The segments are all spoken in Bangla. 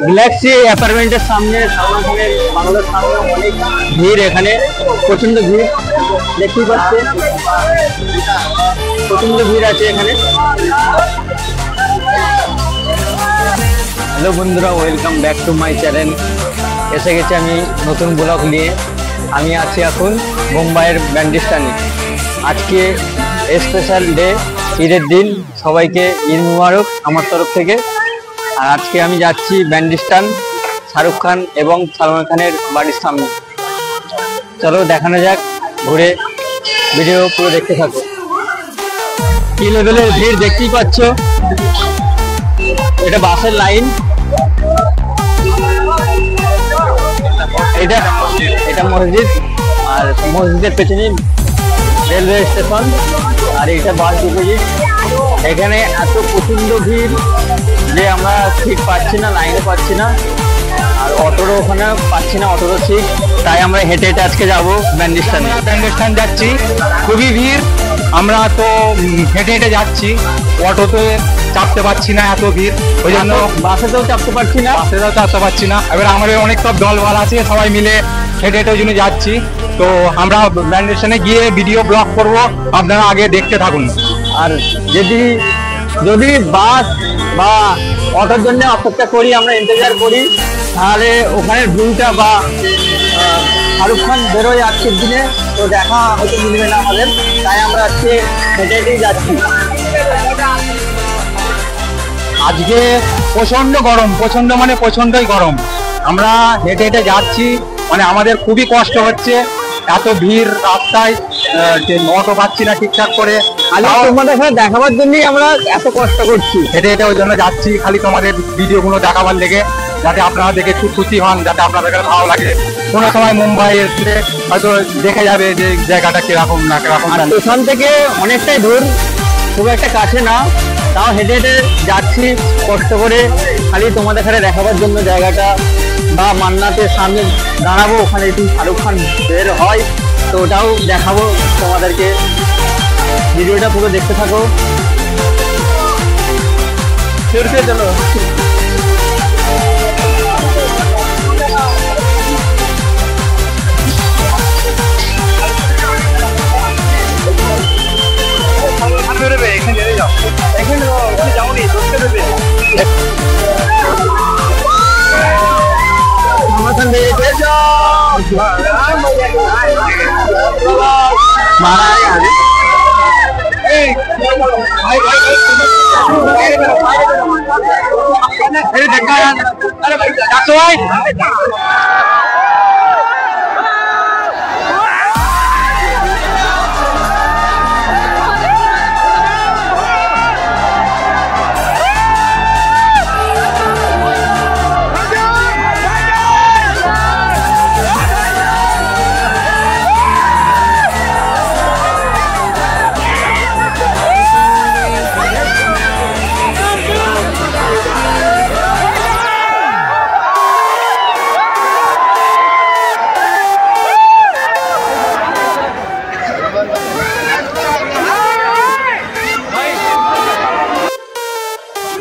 গ্যালাক্সি অ্যাপার্টমেন্টের সামনে সালমান খানের বাংলোর সামনে অনেক ভিড়, এখানে প্রচন্ড ভিড় দেখতেই পাচ্ছেন, প্রচন্ড ভিড় আছে এখানে। হ্যালো বন্ধুরা, welcome back to my channel. এসে গেছি আমি নতুন ব্লগ নিয়ে। আমি আছি এখন মুম্বাইয়ের ব্যান্ডিস্টানে। আজকে স্পেশাল ডে, ঈদের দিন। সবাইকে ঈদ মুবারক আমার তরফ থেকে। আর আজকে আমি যাচ্ছি ব্যান্ডিস্টান, শাহরুখ খান এবং সালমান খানের বাড়ির সামনে। চলো দেখানো যাক, ঘুরে ভিডিও পুরো দেখতে থাকো। কি লেভেলের ভিড় দেখতেই পাচ্ছ, এটা বাসের লাইন, এটা মসজিদ, আর মসজিদের পেছনে রেলওয়ে স্টেশন, আর এটা বাস ডিপোজিট। এখানে এত প্রচন্ড ভিড় যে আমরা সিট পাচ্ছি না, লাইনে পাচ্ছি না, আর অটোরও ওখানে পাচ্ছি না, অটোরও সিট। তাই আমরা হেঁটে হেঁটে আজকে যাবো ব্যান্ডিস্টান যাচ্ছি। খুবই ভিড়, আমরা তো হেঁটে হেঁটে যাচ্ছি, অটোতে চাপতে পারছি না, এত ভিড়। ওই জন্য বাসেতেও চাপতে পারছি না, এবার আমাদের অনেক সব দলবল আছে, সবাই মিলে হেঁটে হেঁটে ওই জন্য যাচ্ছি। তো আমরা ব্যান্ডিস্টানে গিয়ে ভিডিও ব্লগ করব, আপনারা আগে দেখতে থাকুন। আর যদি বাস বা অটোর জন্য অপেক্ষা করি, আমরা ইন্তজার করি, তাহলে ওখানের ভিউটা বা শাহরুখ খান বেরোয় আজকের দিনে, তো দেখা হয়তো মিলবে না আমাদের। তাই আমরা আজকে হেঁটে হেঁটেই যাচ্ছি। আজকে প্রচন্ড গরম, প্রচন্ডই গরম। আমরা হেঁটে হেঁটে যাচ্ছি, মানে আমাদের খুবই কষ্ট হচ্ছে, এত ভিড় রাস্তায়, অটো পাচ্ছি না ঠিকঠাক করে। তোমাদের এখানে দেখাবার জন্যই আমরা এত কষ্ট করছি, হেঁটে হেঁটে ওই জন্য যাচ্ছি, খালি তোমাদের ভিডিওগুলো দেখাবার লেগে, যাতে আপনারা দেখে খুব খুশি হন, যাতে আপনাদের কাছে ভালো লাগে। কোনো সময় মুম্বাই এসে হয়তো দেখে যাবে যে জায়গাটা কিরকম না কিরকম। স্টেশন থেকে অনেকটাই দূর, খুব একটা কাছে না, তাও হেঁটে হেঁটে যাচ্ছি কষ্ট করে, খালি তোমাদের এখানে দেখাবার জন্য জায়গাটা। বা মান্নাতের সামনে দাঁড়াবো, ওখানে একটু শাহরুখ খান বের হয়, তো ওটাও দেখাবো তোমাদেরকে। ভিডিওটা পুরো দেখতে থাকো। চলো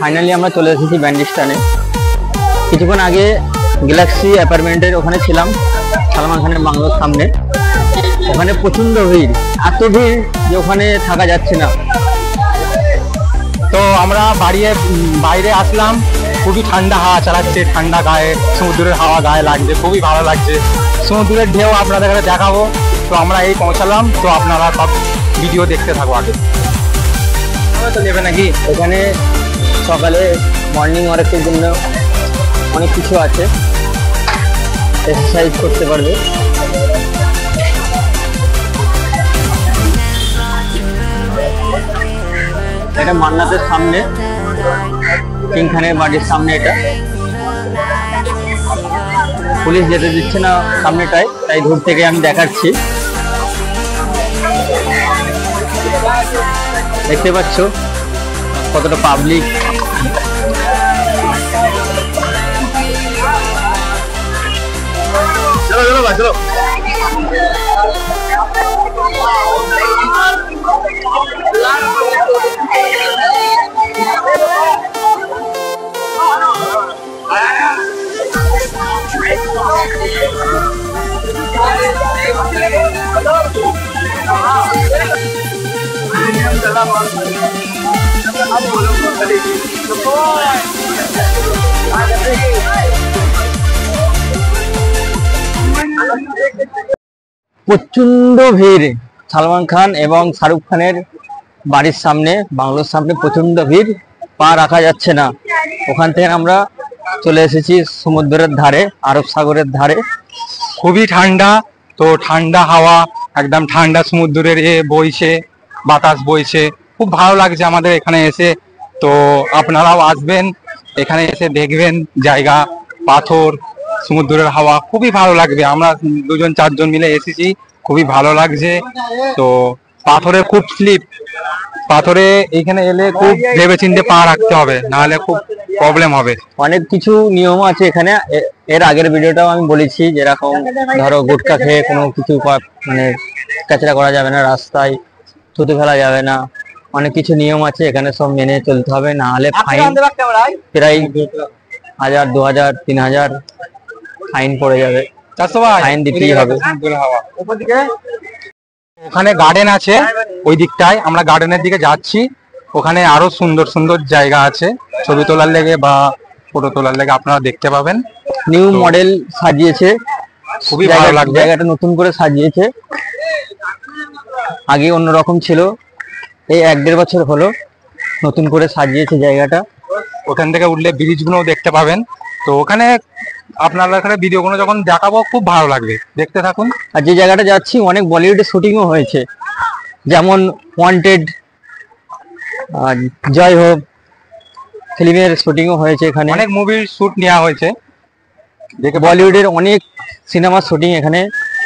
ফাইনালি আমরা চলে এসেছি ব্যান্ডিস্টানে। কিছুক্ষণ আগে গ্যালাক্সি অ্যাপার্টমেন্টের ওখানে ছিলাম, সালমান খানের বাংলোর সামনে। ওখানে প্রচন্ড ভিড়, এত ভিড় যে ওখানে থাকা যাচ্ছে না। তো আমরা বাইরে আসলাম, খুবই ঠান্ডা হাওয়া চালাচ্ছে, ঠান্ডা গায়ে, সমুদ্রের হাওয়া গায়ে লাগছে, খুবই ভালো লাগছে। সমুদ্রের ঢেউ আপনাদের কাছে দেখাবো। তো আমরা এই পৌঁছালাম, তো আপনারা সব ভিডিও দেখতে থাকবো আগে। তো নেবে নাকি? এখানে সকালে মর্নিং ওয়াকের জন্য অনেক কিছু আছে, এক্সারসাইজ করতে পারবে। এটা মান্নাতের সামনে, কিং খানের বাড়ির সামনে। এটা পুলিশ যেতে দিচ্ছে না সামনেটায়, তাই দূর থেকে আমি দেখাচ্ছি। দেখতে পাচ্ছ কতটা পাবলিক। চলো ভাই চলো। প্রচন্ড ভিড় সালমান খান এবং শাহরুখ খানের বাড়ির সামনে, বাংলোর সামনে প্রচন্ড ভিড়, পা রাখা যাচ্ছে না। ওখান থেকে আমরা চলে এসেছি সমুদ্রের ধারে, আরব সাগরের ধারে। খুবই ঠান্ডা, তো ঠান্ডা হাওয়া, একদম ঠান্ডা সমুদ্রের বইছে, বাতাস বইছে, খুব ভালো লাগছে আমাদের এখানে এসে। তো আপনারাও আসবেন, এখানে এসে দেখবেন জায়গা, পাথর, সমুদ্রের হাওয়া, খুবই ভালো লাগবে। আমরা 2-4 মিলে এসেছি, খুবই ভালো লাগছে। তো পাথরে খুব স্লিপ, পাথরে এখানে এলে খুব ভেবে চিন্তে পা রাখতে হবে, নাহলে খুব প্রবলেম হবে। অনেক কিছু নিয়ম আছে এখানে, এর আগের ভিডিওটাও আমি বলেছি, যেরকম ধরো গুটকা খেয়ে কোনো কিছু মানে কাচরা করা যাবে না, রাস্তায় থুতু ফেলা যাবে না, অনেক কিছু নিয়ম আছে এখানে, সব মেনে চলতে হবে, না হলে ফাইন প্রায় 1000, 2000, 3000 ফাইন পড়ে যাবে, ফাইন দিতেই হবে। ওখানে গার্ডেন আছে, ওই দিকটায় আমরা গার্ডেনের দিকে যাচ্ছি। ওখানে আরো সুন্দর সুন্দর জায়গা আছে ছবি তোলার লেগে বা ফটো তোলার লেগে, আপনারা দেখতে পাবেন। নিউ মডেল সাজিয়েছে, খুবই ভালো লাগবে, জায়গাটা নতুন করে সাজিয়েছে, আগে অন্যরকম ছিল, এই 1-1.5 বছর হলো নতুন করে সাজিয়েছে জায়গাটা। ওখান থেকে উঠলে ব্রিজ গুলো দেখতে পাবেন। তো ওখানে আপনারা এখানে ভিডিও গুলো যখন দেখাবো, খুব ভালো লাগবে, দেখতে থাকুন। আর যে জায়গাটা যাচ্ছি অনেক বলিউডের শুটিংও হয়েছে, যেমন ওয়ান্টেড, জয় হোক ফিল্মের শুটিংও হয়েছে এখানে, অনেক মুভির শুট নেওয়া হয়েছে, বলিউডের অনেক সিনেমার শুটিং এখানে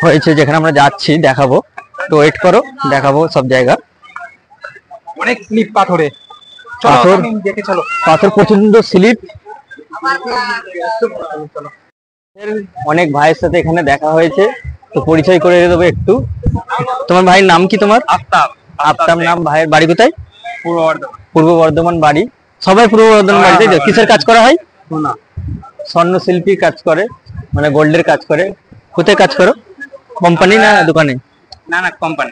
হয়েছে, যেখানে আমরা যাচ্ছি দেখাবো। তো ওয়েট করো, দেখাবো সব জায়গা। অনেক স্লিপ পাথরে, পাথর দেখে চলো, পাথর প্রচন্ড স্লিপ। অনেক ভাইয়ের সাথে এখানে দেখা হয়েছে, তো পরিচয় করে দেবো একটু। তোমার ভাইয়ের নাম কি? তোমার আফতাব। আফতাব নাম। ভাইয়ের বাড়ি কোথায়? পূর্ব বর্ধমান বাড়ি। সবাই পূর্ব বর্ধমান বাড়িতে। কিসের কাজ করা হয়? স্বর্ণ শিল্পী কাজ করে, মানে গোল্ডের কাজ করে। কোথায় কাজ করো? কোম্পানি না দোকানে? না না, কোম্পানি।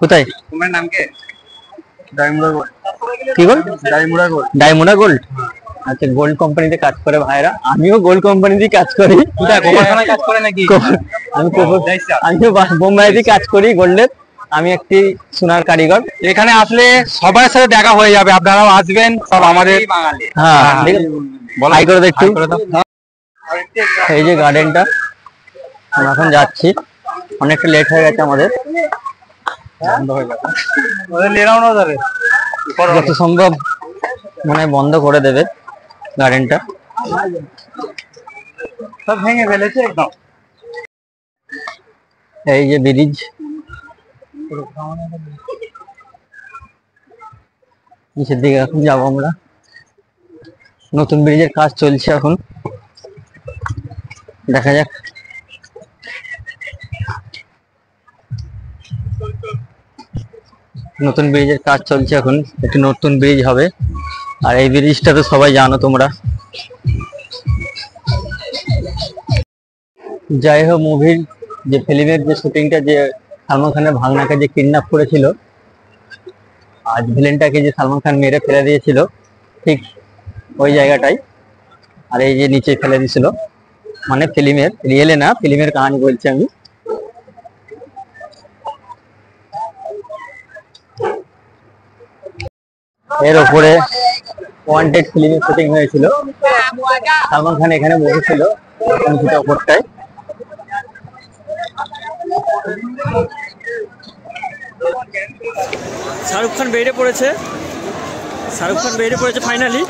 কোথায়? তোমার নাম কি? Diamond gold. কি gold? Diamond gold. Diamond gold. আচ্ছা, গোল্ড কোম্পানিতে কাজ করে ভাইরা। আমিও গোল্ড কোম্পানিতে কাজ করি। কাজ করে নাকি? আমিও বোম্বাইতে কাজ করি গোল্ডের। আমি একটি সোনার কারিগর। এখানে আসলে সবার সাথে দেখা হয়ে যাবে, আপনারাও আসবেন, সব আমাদের বাঙালি। হ্যাঁ, হাই করে দাও একটু। এই যে গার্ডেনটা, আমরা এখন যাচ্ছি, অনেকটা লেট হয়ে গেছে আমাদের, যত সম্ভব মানে বন্ধ করে দেবে গার্ডেনটা। সব ভেঙে ফেলেছে একদম। এই যে ব্রিজ, নিচের দিকে এখন যাবো আমরা। নতুন ব্রিজের কাজ চলছে এখন, দেখা যাক। নতুন ব্রিজের কাজ চলছে এখন, একটি নতুন ব্রিজ হবে। আর এই ব্রিজটা তো সবাই জানো তোমরা। যাই হোক, মুভির যে ফিল্মের যে শুটিংটা, যে সালমান খানের ভাগনাকে যে কিডন্যাপ করেছিল, আজ ভিলেনটাকে যে সালমান খান মেরে ফেলে দিয়েছিল, ঠিক ওই জায়গাটাই। আর এই যে নিচে ফেলে দিয়েছিল, মানে ফিল্মের, রিয়েলে না, ফিল্মের কাহিনী বলছি আমি। এর উপরে ওয়ান্টেড ফিল্মের শুটিং হয়েছিল, সালমান খান এখানে বসেছিল ওপরটায়। শাহরুখ খান বেরিয়ে পড়েছে, ফাইনালি।